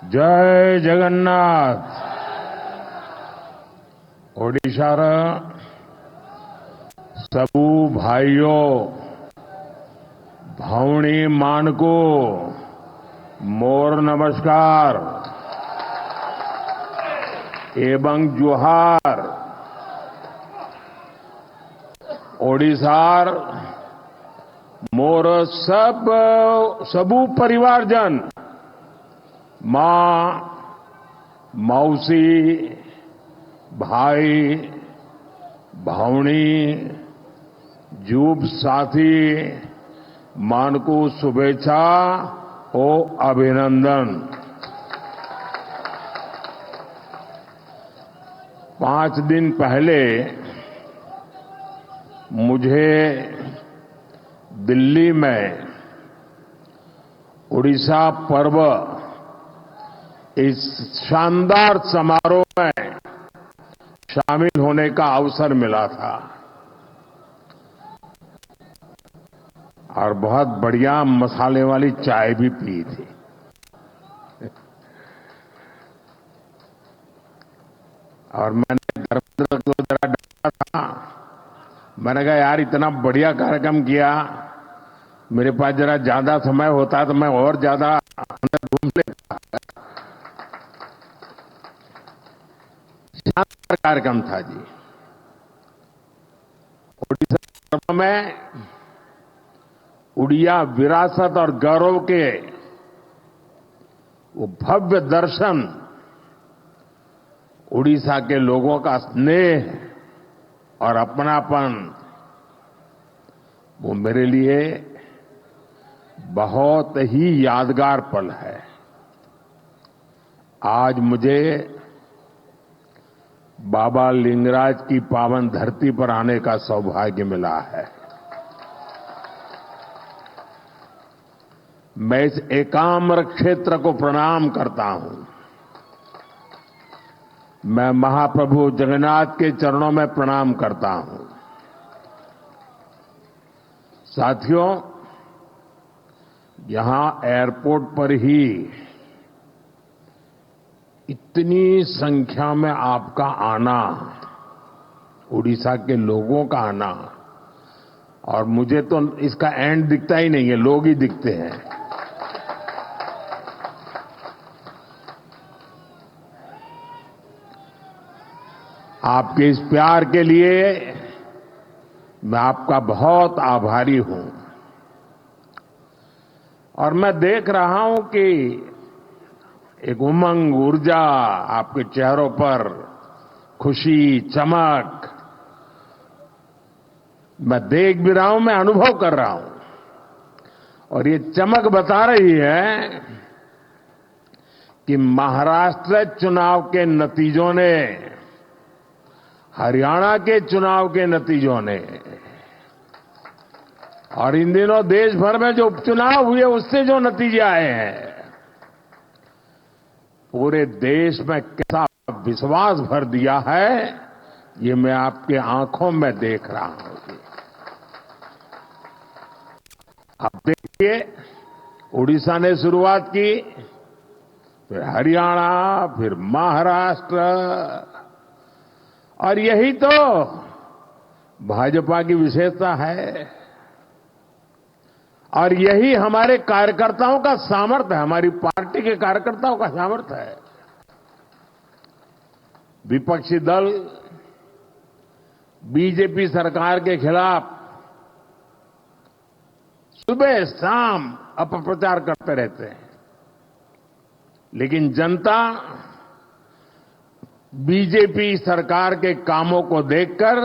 जय जगन्नाथ। ओडिशार सबू भाइयों भौणी मानको मोर नमस्कार एवं जुहार। ओडिशार मोर सबू परिवारजन मां मौसी भाई भौणी जूब साथी मानकू शुभेच्छा ओ अभिनंदन। 5 दिन पहले मुझे दिल्ली में उड़ीसा पर्व इस शानदार समारोह में शामिल होने का अवसर मिला था और बहुत बढ़िया मसाले वाली चाय भी पी थी। और मैंने धर्मेंद्र को जरा डांटा था। मैंने कहा यार इतना बढ़िया कार्यक्रम किया, मेरे पास जरा ज्यादा समय होता तो मैं और ज्यादा अंदर घूम लेता। शानदार कार्यक्रम था जी। ओडिशा में उड़िया विरासत और गौरव के वो भव्य दर्शन, उड़ीसा के लोगों का स्नेह और अपनापन, वो मेरे लिए बहुत ही यादगार पल है। आज मुझे बाबा लिंगराज की पावन धरती पर आने का सौभाग्य मिला है। मैं इस एकाम्र क्षेत्र को प्रणाम करता हूं। मैं महाप्रभु जगन्नाथ के चरणों में प्रणाम करता हूं। साथियों, यहां एयरपोर्ट पर ही इतनी संख्या में आपका आना, उड़ीसा के लोगों का आना, और मुझे तो इसका एंड दिखता ही नहीं है, लोग ही दिखते हैं। आपके इस प्यार के लिए मैं आपका बहुत आभारी हूं। और मैं देख रहा हूं कि एक उमंग, ऊर्जा आपके चेहरों पर, खुशी, चमक मैं देख भी रहा हूं, मैं अनुभव कर रहा हूं। और ये चमक बता रही है कि महाराष्ट्र चुनाव के नतीजों ने, हरियाणा के चुनाव के नतीजों ने, और इन दिनों देश भर में जो उपचुनाव हुए उससे जो नतीजे आए हैं, पूरे देश में कैसा विश्वास भर दिया है, ये मैं आपके आंखों में देख रहा हूं। आप देखिए, उड़ीसा ने शुरुआत की, फिर हरियाणा, फिर महाराष्ट्र, और यही तो भाजपा की विशेषता है और यही हमारे कार्यकर्ताओं का सामर्थ्य है, हमारी पार्टी के कार्यकर्ताओं का सामर्थ्य है। विपक्षी दल बीजेपी सरकार के खिलाफ सुबह शाम अपप्रचार करते रहते हैं, लेकिन जनता बीजेपी सरकार के कामों को देखकर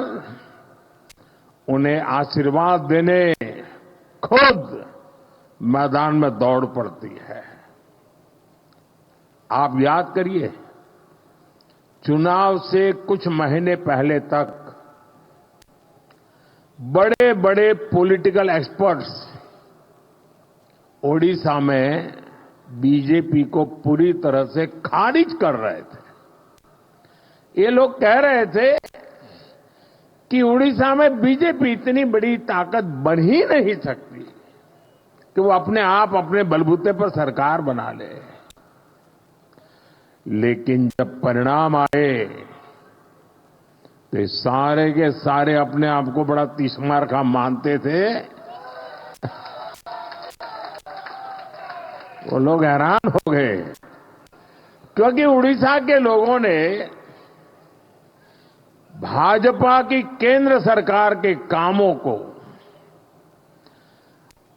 उन्हें आशीर्वाद देने खुद मैदान में दौड़ पड़ती है। आप याद करिए, चुनाव से कुछ महीने पहले तक बड़े बड़े पॉलिटिकल एक्सपर्ट्स ओडिशा में बीजेपी को पूरी तरह से खारिज कर रहे थे। ये लोग कह रहे थे कि उड़ीसा में बीजेपी इतनी बड़ी ताकत बन ही नहीं सकती कि वो अपने आप अपने बलबूते पर सरकार बना ले। लेकिन जब परिणाम आए तो सारे के सारे अपने आप को बड़ा तीसमार खा मानते थे। वो लोग हैरान हो गए, क्योंकि उड़ीसा के लोगों ने भाजपा की केंद्र सरकार के कामों को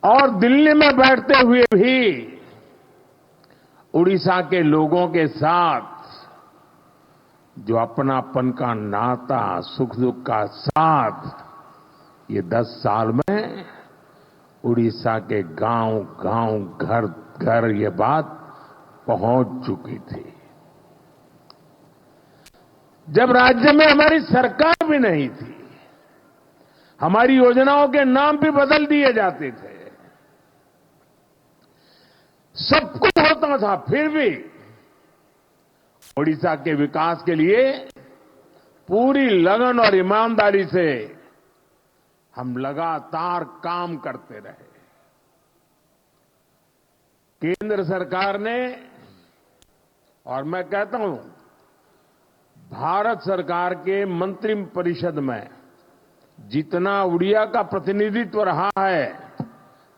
और दिल्ली में बैठते हुए भी उड़ीसा के लोगों के साथ जो अपनापन का नाता, सुख दुख का साथ, ये 10 साल में उड़ीसा के गांव गांव, घर घर ये बात पहुंच चुकी थी। जब राज्य में हमारी सरकार भी नहीं थी, हमारी योजनाओं के नाम भी बदल दिए जाते थे, सब कुछ होता था, फिर भी ओडिशा के विकास के लिए पूरी लगन और ईमानदारी से हम लगातार काम करते रहे। केंद्र सरकार ने, और मैं कहता हूं भारत सरकार के मंत्रिपरिषद में जितना उड़िया का प्रतिनिधित्व रहा है,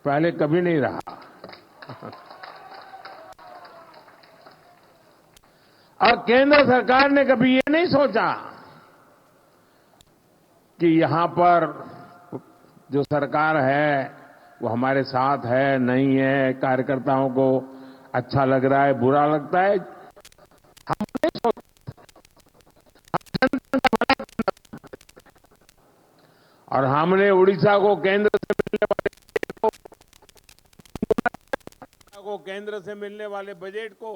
पहले कभी नहीं रहा। और केंद्र सरकार ने कभी ये नहीं सोचा कि यहां पर जो सरकार है वो हमारे साथ है नहीं है, कार्यकर्ताओं को अच्छा लग रहा है बुरा लगता है, हम नहीं सोचते। और हमने उड़ीसा को केंद्र से मिलने वाले बजट को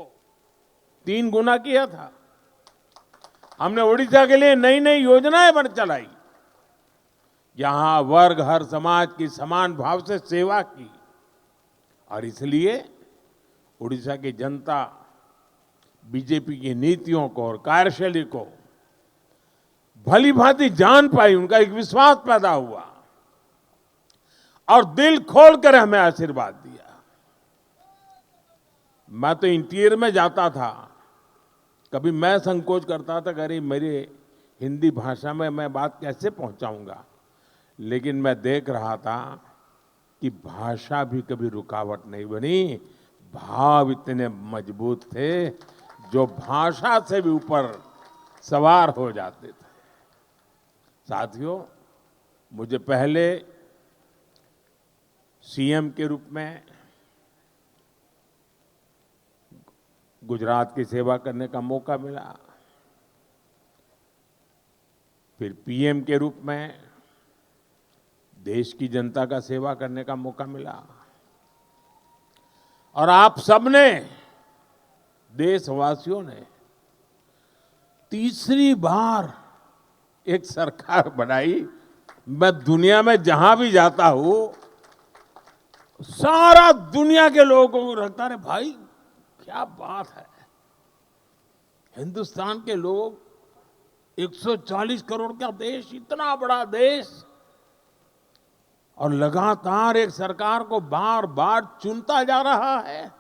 3 गुना किया था। हमने उड़ीसा के लिए नई नई योजनाएं बन चलाई, यहां वर्ग हर समाज की समान भाव से सेवा की, और इसलिए उड़ीसा की जनता बीजेपी की नीतियों को और कार्यशैली को भली भांति जान पाई, उनका एक विश्वास पैदा हुआ और दिल खोलकर हमें आशीर्वाद दिया। मैं तो इंटीरियर में जाता था, कभी मैं संकोच करता था कि अरे मेरे हिंदी भाषा में मैं बात कैसे पहुंचाऊंगा, लेकिन मैं देख रहा था कि भाषा भी कभी रुकावट नहीं बनी, भाव इतने मजबूत थे जो भाषा से भी ऊपर सवार हो जाते थे। साथियों, मुझे पहले सीएम के रूप में गुजरात की सेवा करने का मौका मिला, फिर पीएम के रूप में देश की जनता का सेवा करने का मौका मिला, और आप सबने, देशवासियों ने तीसरी बार एक सरकार बनाई। मैं दुनिया में जहां भी जाता हूं, सारा दुनिया के लोगों को लगता है भाई क्या बात है, हिंदुस्तान के लोग 140 करोड़ का देश, इतना बड़ा देश, और लगातार एक सरकार को बार बार चुनता जा रहा है।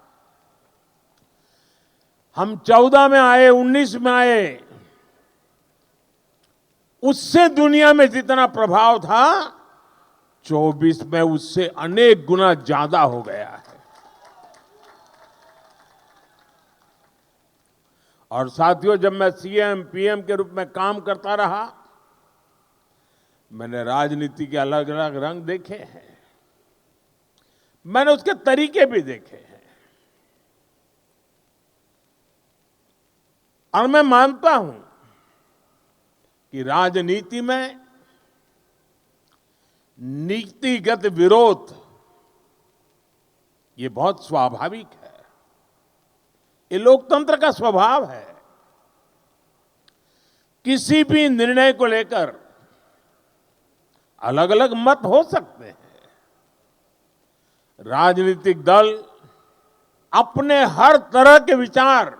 हम 14 में आए, 19 में आए, उससे दुनिया में जितना प्रभाव था 24 में उससे अनेक गुना ज्यादा हो गया है। और साथियों, जब मैं सीएम पीएम के रूप में काम करता रहा, मैंने राजनीति के अलग अलग रंग देखे हैं, मैंने उसके तरीके भी देखे हैं, और मैं मानता हूं कि राजनीति में नीतिगत विरोध ये बहुत स्वाभाविक है, ये लोकतंत्र का स्वभाव है। किसी भी निर्णय को लेकर अलग अलग मत हो सकते हैं, राजनीतिक दल अपने हर तरह के विचार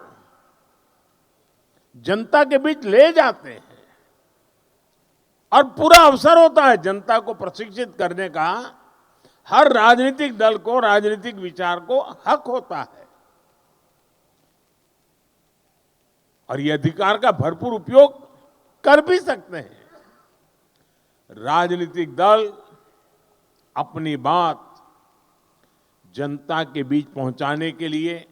जनता के बीच ले जाते हैं, और पूरा अवसर होता है जनता को प्रशिक्षित करने का। हर राजनीतिक दल को राजनीतिक विचार को हक होता है। और ये अधिकार का भरपूर उपयोग कर भी सकते हैं। राजनीतिक दल अपनी बात जनता के बीच पहुंचाने के लिए,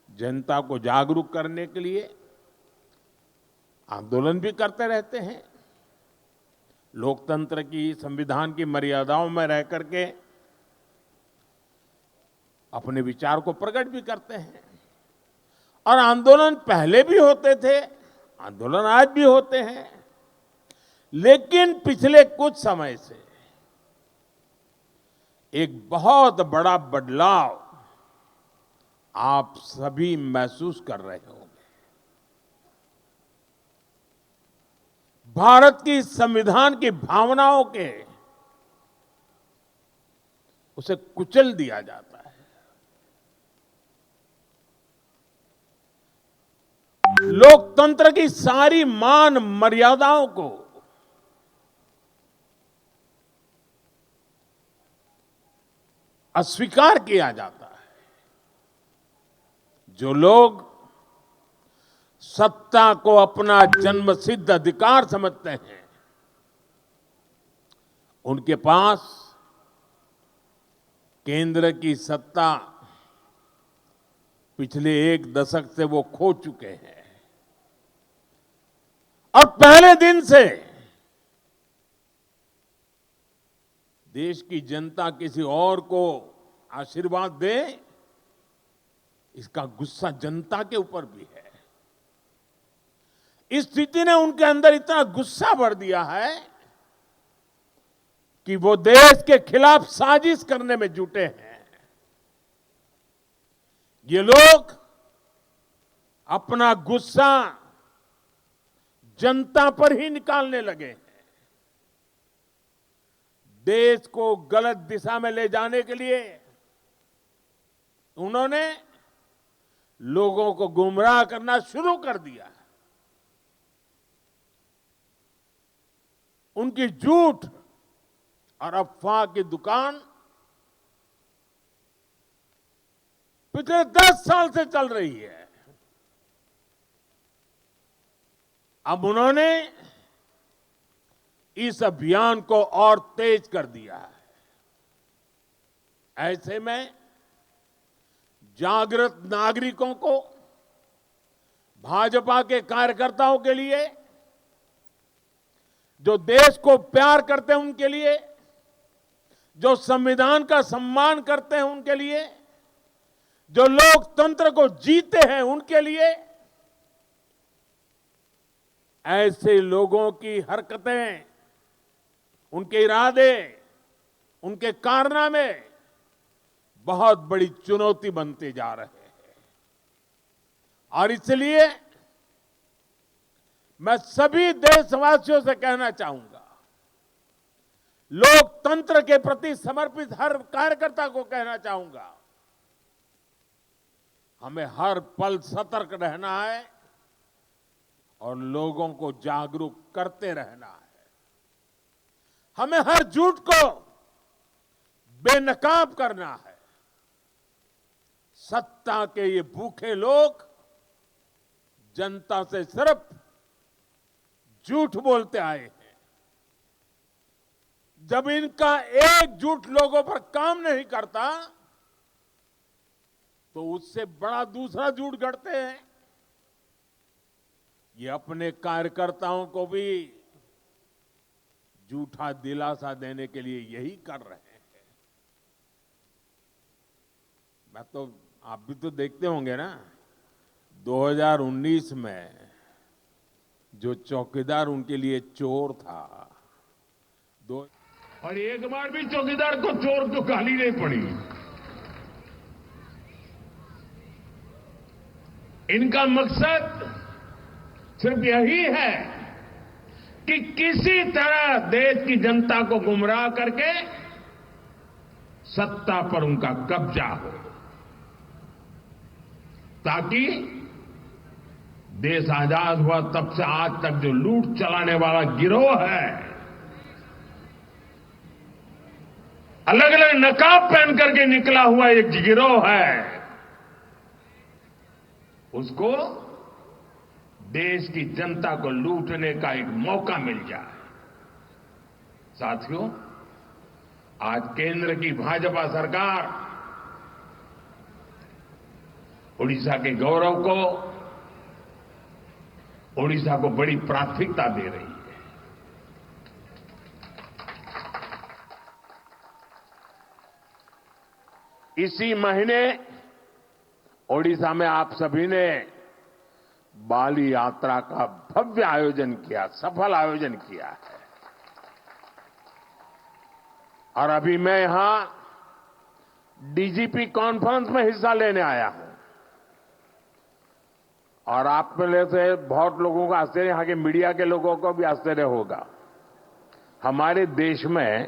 जनता को जागरूक करने के लिए आंदोलन भी करते रहते हैं। लोकतंत्र की, संविधान की मर्यादाओं में रह करके अपने विचार को प्रकट भी करते हैं। और आंदोलन पहले भी होते थे, आंदोलन आज भी होते हैं, लेकिन पिछले कुछ समय से एक बहुत बड़ा बदलाव आप सभी महसूस कर रहे होंगे। भारत की संविधान की भावनाओं के उसे कुचल दिया जाता है। लोकतंत्र की सारी मान मर्यादाओं को अस्वीकार किया जाता है। जो लोग सत्ता को अपना जन्मसिद्ध अधिकार समझते हैं, उनके पास केंद्र की सत्ता पिछले एक दशक से वो खो चुके हैं। और पहले दिन से देश की जनता किसी और को आशीर्वाद दे, इसका गुस्सा जनता के ऊपर भी है। इस स्थिति ने उनके अंदर इतना गुस्सा भर दिया है कि वो देश के खिलाफ साजिश करने में जुटे हैं। ये लोग अपना गुस्सा जनता पर ही निकालने लगे हैं। देश को गलत दिशा में ले जाने के लिए उन्होंने लोगों को गुमराह करना शुरू कर दिया। उनकी झूठ और अफवाह की दुकान पिछले 10 साल से चल रही है। अब उन्होंने इस अभियान को और तेज कर दिया है। ऐसे में जागृत नागरिकों को, भाजपा के कार्यकर्ताओं के लिए, जो देश को प्यार करते हैं उनके लिए, जो संविधान का सम्मान करते हैं उनके लिए, जो लोकतंत्र को जीते हैं उनके लिए, ऐसे लोगों की हरकतें, उनके इरादे, उनके कारनामे बहुत बड़ी चुनौती बनते जा रहे हैं। और इसलिए मैं सभी देशवासियों से कहना चाहूंगा, लोकतंत्र के प्रति समर्पित हर कार्यकर्ता को कहना चाहूंगा, हमें हर पल सतर्क रहना है और लोगों को जागरूक करते रहना है। हमें हर झूठ को बेनकाब करना है। सत्ता के ये भूखे लोग जनता से सिर्फ झूठ बोलते आए हैं। जब इनका एक झूठ लोगों पर काम नहीं करता, तो उससे बड़ा दूसरा झूठ गढ़ते हैं। ये अपने कार्यकर्ताओं को भी झूठा दिलासा देने के लिए यही कर रहे हैं। आप भी तो देखते होंगे ना, 2019 में जो चौकीदार उनके लिए चोर था, और एक बार भी चौकीदार को चोर तो गाली नहीं पड़ी। इनका मकसद सिर्फ यही है कि किसी तरह देश की जनता को गुमराह करके सत्ता पर उनका कब्जा हो, ताकि देश आजाद हुआ तब से आज तक जो लूट चलाने वाला गिरोह है, अलग अलग नकाब पहन करके निकला हुआ एक गिरोह है, उसको देश की जनता को लूटने का एक मौका मिल जाए। साथियों, आज केंद्र की भाजपा सरकार ओडिशा के गौरव को, ओडिशा को बड़ी प्राथमिकता दे रही है। इसी महीने ओडिशा में आप सभी ने बाली यात्रा का भव्य आयोजन किया, सफल आयोजन किया है। और अभी मैं यहां डीजीपी कॉन्फ्रेंस में हिस्सा लेने आया हूं। और आप में से बहुत लोगों को आश्चर्य, यहां के मीडिया के लोगों को भी आश्चर्य होगा। हमारे देश में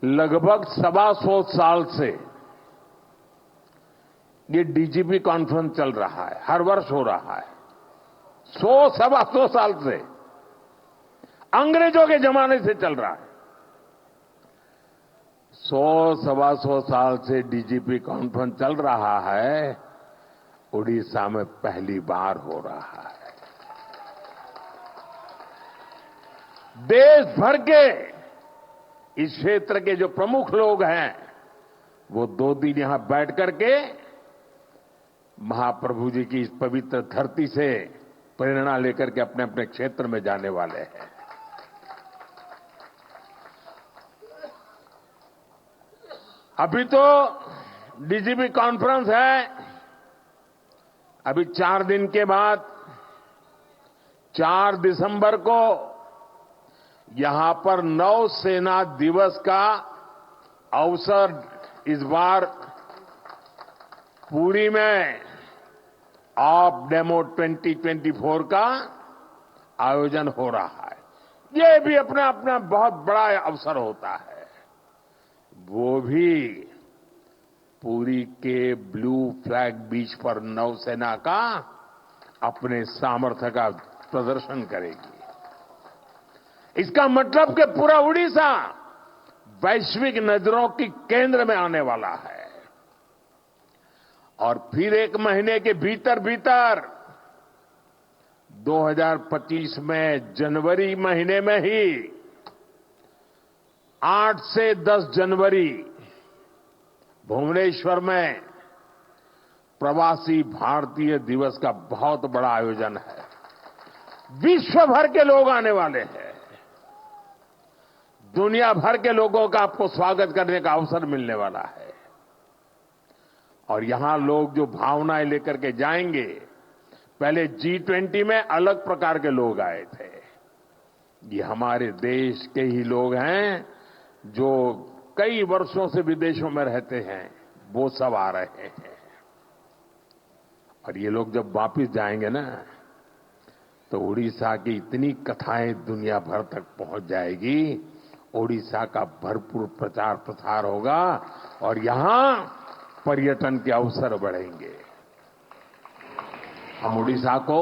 लगभग 125 साल से ये डीजीपी कॉन्फ्रेंस चल रहा है, हर वर्ष हो रहा है। 125 साल से, अंग्रेजों के जमाने से चल रहा है। 125 साल से डीजीपी कॉन्फ्रेंस चल रहा है, उड़ीसा में पहली बार हो रहा है। देश भर के इस क्षेत्र के जो प्रमुख लोग हैं, वो 2 दिन यहां बैठ करके महाप्रभु जी की इस पवित्र धरती से प्रेरणा लेकर के अपने अपने क्षेत्र में जाने वाले हैं। अभी तो डीजीपी कॉन्फ्रेंस है, अभी 4 दिन के बाद 4 दिसंबर को यहां पर नौसेना दिवस का अवसर इस बार पुरी में ऑफ डेमो 2024 का आयोजन हो रहा है। ये भी अपना अपना बहुत बड़ा अवसर होता है। वो भी पुरी के ब्लू फ्लैग बीच पर नौसेना का अपने सामर्थ्य का प्रदर्शन करेगी। इसका मतलब कि पूरा उड़ीसा वैश्विक नजरों की केंद्र में आने वाला है। और फिर 1 महीने के भीतर भीतर 2025 में जनवरी महीने में ही 8 से 10 जनवरी भुवनेश्वर में प्रवासी भारतीय दिवस का बहुत बड़ा आयोजन है। विश्व भर के लोग आने वाले हैं। दुनिया भर के लोगों का आपको स्वागत करने का अवसर मिलने वाला है। और यहां लोग जो भावनाएं लेकर के जाएंगे, पहले G20 में अलग प्रकार के लोग आए थे। ये हमारे देश के ही लोग हैं जो कई वर्षों से विदेशों में रहते हैं, वो सब आ रहे हैं। और ये लोग जब वापस जाएंगे ना, तो उड़ीसा की इतनी कथाएं दुनिया भर तक पहुंच जाएगी। उड़ीसा का भरपूर प्रचार प्रसार होगा और यहां पर्यटन के अवसर बढ़ेंगे। हम उड़ीसा को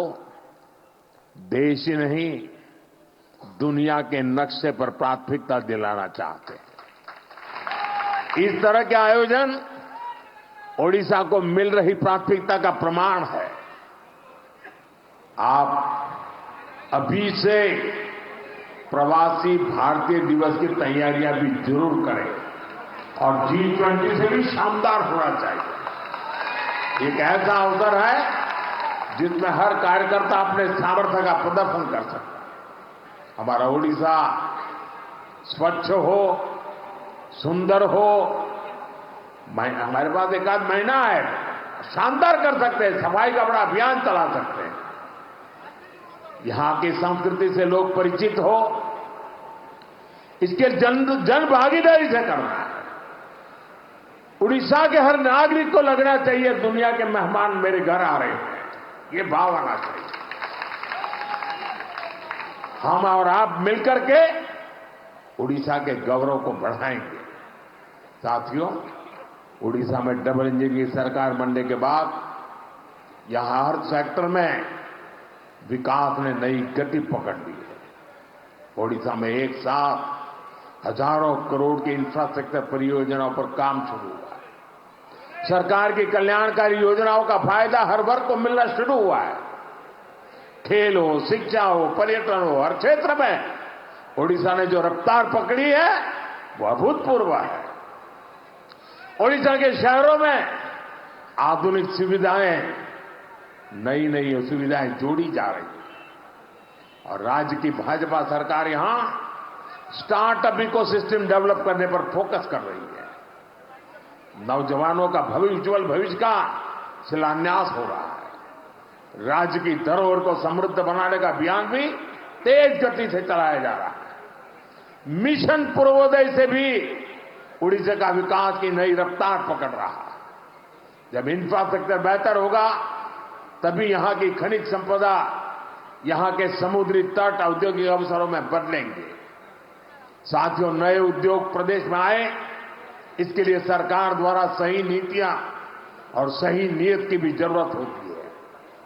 देश ही नहीं, दुनिया के नक्शे पर प्राथमिकता दिलाना चाहते हैं। इस तरह के आयोजन ओडिशा को मिल रही प्राथमिकता का प्रमाण है। आप अभी से प्रवासी भारतीय दिवस की तैयारियां भी जरूर करें और G20 से भी शानदार होना चाहिए। एक ऐसा अवसर है जिसमें हर कार्यकर्ता अपने सामर्थ्य का प्रदर्शन कर सकता है। हमारा ओडिशा स्वच्छ हो, सुंदर हो, हमारे पास 1 आध महीना है, शानदार कर सकते हैं, सफाई का बड़ा अभियान चला सकते हैं। यहां की संस्कृति से लोग परिचित हो, इसके जन भागीदारी से करना है। उड़ीसा के हर नागरिक को लगना चाहिए दुनिया के मेहमान मेरे घर आ रहे हैं, ये भाव आना चाहिए। हम और आप मिलकर के उड़ीसा के गौरव को बढ़ाएंगे। साथियों, उड़ीसा में डबल इंजन की सरकार बनने के बाद यहां हर सेक्टर में विकास ने नई गति पकड़ ली है। उड़ीसा में एक साथ हजारों करोड़ की इंफ्रास्ट्रक्चर परियोजनाओं पर काम शुरू हुआ है। सरकार की कल्याणकारी योजनाओं का फायदा हर वर्ग को मिलना शुरू हुआ है। खेल हो, शिक्षा हो, पर्यटन हो, हर क्षेत्र में ओडिशा ने जो रफ्तार पकड़ी है वो अभूतपूर्व है। ओडिशा के शहरों में आधुनिक सुविधाएं, नई नई सुविधाएं जोड़ी जा रही है और राज्य की भाजपा सरकार यहां स्टार्टअप इकोसिस्टम डेवलप करने पर फोकस कर रही है। नौजवानों का उज्जवल भविष्य का शिलान्यास हो रहा है। राज्य की धरोहर को समृद्ध बनाने का अभियान भी तेज गति से चलाया जा रहा है। मिशन पूर्वोदय से भी उड़ीसा का विकास की नई रफ्तार पकड़ रहा है। जब इंफ्रास्ट्रक्चर बेहतर होगा तभी यहां की खनिज संपदा, यहां के समुद्री तट औद्योगिक अवसरों में बदलेंगे। साथियों, नए उद्योग प्रदेश में आए, इसके लिए सरकार द्वारा सही नीतियां और सही नीयत की भी जरूरत होती है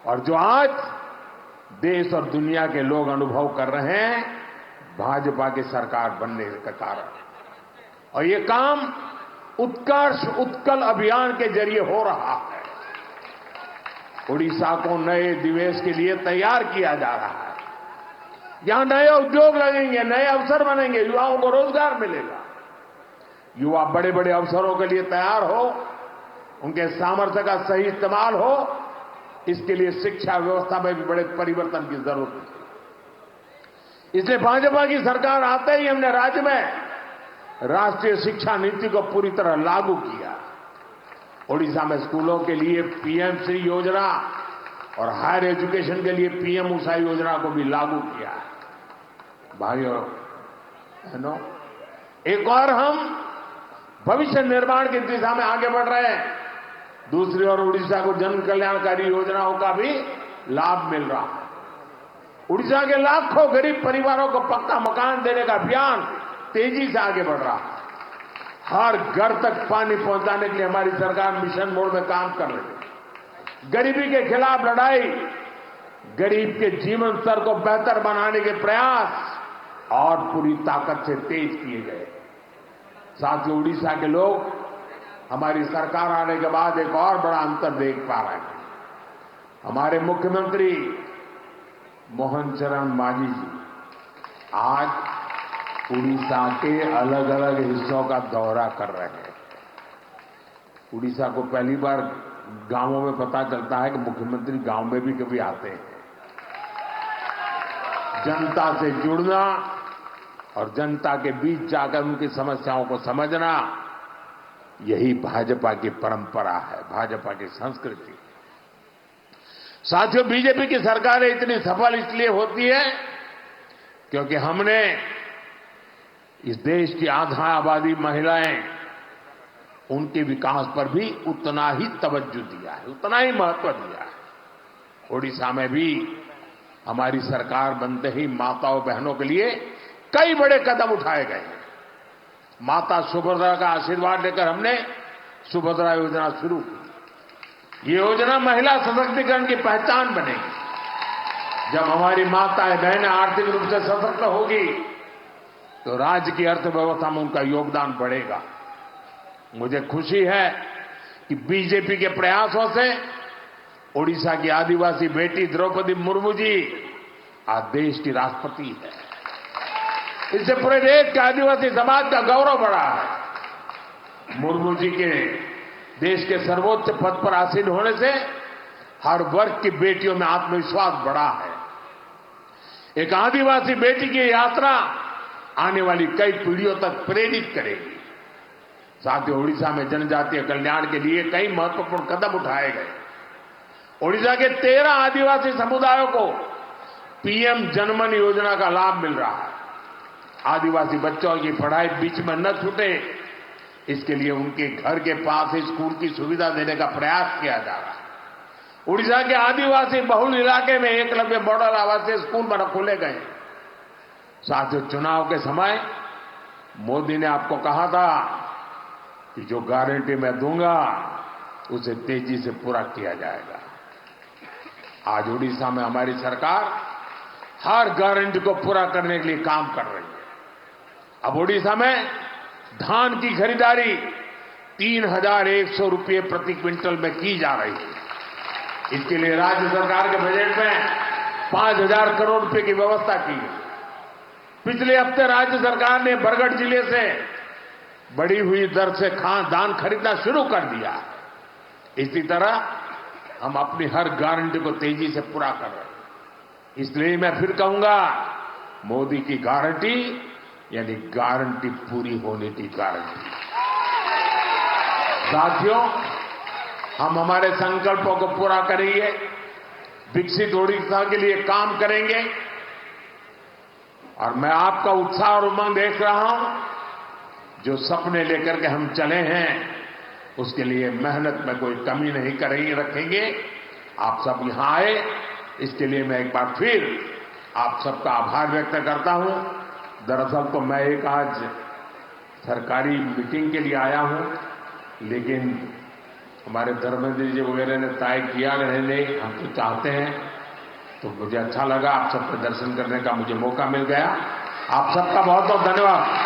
और जो आज देश और दुनिया के लोग अनुभव कर रहे हैं भाजपा की सरकार बनने के कारण। और ये काम उत्कर्ष उत्कल अभियान के जरिए हो रहा है। उड़ीसा को नए निवेश के लिए तैयार किया जा रहा है। यहां नए उद्योग लगेंगे, नए अवसर बनेंगे, युवाओं को रोजगार मिलेगा। युवा बड़े बड़े अवसरों के लिए तैयार हो, उनके सामर्थ्य का सही इस्तेमाल हो, इसके लिए शिक्षा व्यवस्था में भी बड़े परिवर्तन की जरूरत है। इसलिए भाजपा की सरकार आते ही हमने राज्य में राष्ट्रीय शिक्षा नीति को पूरी तरह लागू किया। ओडिशा में स्कूलों के लिए पीएम श्री योजना और हायर एजुकेशन के लिए पीएम उषा योजना को भी लागू किया। भाइयों बहनों, एक और हम भविष्य निर्माण की दिशा में आगे बढ़ रहे हैं। दूसरी ओर उड़ीसा को जन कल्याणकारी योजनाओं का भी लाभ मिल रहा है। उड़ीसा के लाखों गरीब परिवारों को पक्का मकान देने का अभियान तेजी से आगे बढ़ रहा है। हर घर तक पानी पहुंचाने के लिए हमारी सरकार मिशन मोड में काम कर रही है। गरीबी के खिलाफ लड़ाई, गरीब के जीवन स्तर को बेहतर बनाने के प्रयास और पूरी ताकत से तेज किए गए। साथियों, उड़ीसा के लोग हमारी सरकार आने के बाद एक और बड़ा अंतर देख पा रहे हैं। हमारे मुख्यमंत्री मोहन चरण मांझी जी आज उड़ीसा के अलग अलग हिस्सों का दौरा कर रहे हैं। उड़ीसा को पहली बार गांवों में पता चलता है कि मुख्यमंत्री गांव में भी कभी आते हैं। जनता से जुड़ना और जनता के बीच जाकर उनकी समस्याओं को समझना, यही भाजपा की परंपरा है, भाजपा की संस्कृति। साथियों, बीजेपी की सरकारें इतनी सफल इसलिए होती है क्योंकि हमने इस देश की आधा आबादी महिलाएं, उनके विकास पर भी उतना ही तवज्जो दिया है, उतना ही महत्व दिया है। ओडिशा में भी हमारी सरकार बनते ही माताओं बहनों के लिए कई बड़े कदम उठाए गए हैं। माता सुभद्रा का आशीर्वाद लेकर हमने सुभद्रा योजना शुरू की। ये योजना महिला सशक्तिकरण की पहचान बनेगी। जब हमारी माताएं बहनें आर्थिक रूप से सशक्त होगी तो राज्य की अर्थव्यवस्था में उनका योगदान बढ़ेगा। मुझे खुशी है कि बीजेपी के प्रयासों से ओडिशा की आदिवासी बेटी द्रौपदी मुर्मू जी आज देश की राष्ट्रपति है। इससे पूरे देश के आदिवासी समाज का गौरव बढ़ा है। मुर्मू जी के देश के सर्वोच्च पद पर आसीन होने से हर वर्ग की बेटियों में आत्मविश्वास बढ़ा है। एक आदिवासी बेटी की यात्रा आने वाली कई पीढ़ियों तक प्रेरित करेगी। साथियों, ओडिशा में जनजातीय कल्याण के लिए कई महत्वपूर्ण कदम उठाए गए। ओडिशा के 13 आदिवासी समुदायों को पीएम जनमन योजना का लाभ मिल रहा है। आदिवासी बच्चों की पढ़ाई बीच में न छूटे, इसके लिए उनके घर के पास ही स्कूल की सुविधा देने का प्रयास किया जा रहा है। उड़ीसा के आदिवासी बहुल इलाके में एकलव्य मॉडल आवासीय स्कूल खोले गए। साथियों, चुनाव के समय मोदी ने आपको कहा था कि जो गारंटी मैं दूंगा उसे तेजी से पूरा किया जाएगा। आज उड़ीसा में हमारी सरकार हर गारंटी को पूरा करने के लिए काम कर रही है। अब ओडिशा में धान की खरीदारी 3,100 रुपये प्रति क्विंटल में की जा रही है। इसके लिए राज्य सरकार के बजट में 5,000 करोड़ रुपए की व्यवस्था की गई। पिछले हफ्ते राज्य सरकार ने बरगढ़ जिले से बढ़ी हुई दर से धान खरीदना शुरू कर दिया। इसी तरह हम अपनी हर गारंटी को तेजी से पूरा कर रहे हैं। इसलिए मैं फिर कहूंगा, मोदी की गारंटी यानी गारंटी पूरी होने की गारंटी। साथियों, हम हमारे संकल्पों को पूरा करेंगे, विकसित ओडिशा के लिए काम करेंगे और मैं आपका उत्साह और उमंग देख रहा हूं। जो सपने लेकर के हम चले हैं उसके लिए मेहनत में कोई कमी नहीं करेंगे, रखेंगे। आप सब यहां आए, इसके लिए मैं एक बार फिर आप सबका आभार व्यक्त करता हूं। दरअसल तो मैं एक आज सरकारी मीटिंग के लिए आया हूं, लेकिन हमारे धर्मेंद्र जी वगैरह ने तय किया नहीं, हम तो चाहते हैं, तो मुझे अच्छा लगा आप सबके दर्शन करने का मुझे मौका मिल गया। आप सबका बहुत बहुत धन्यवाद।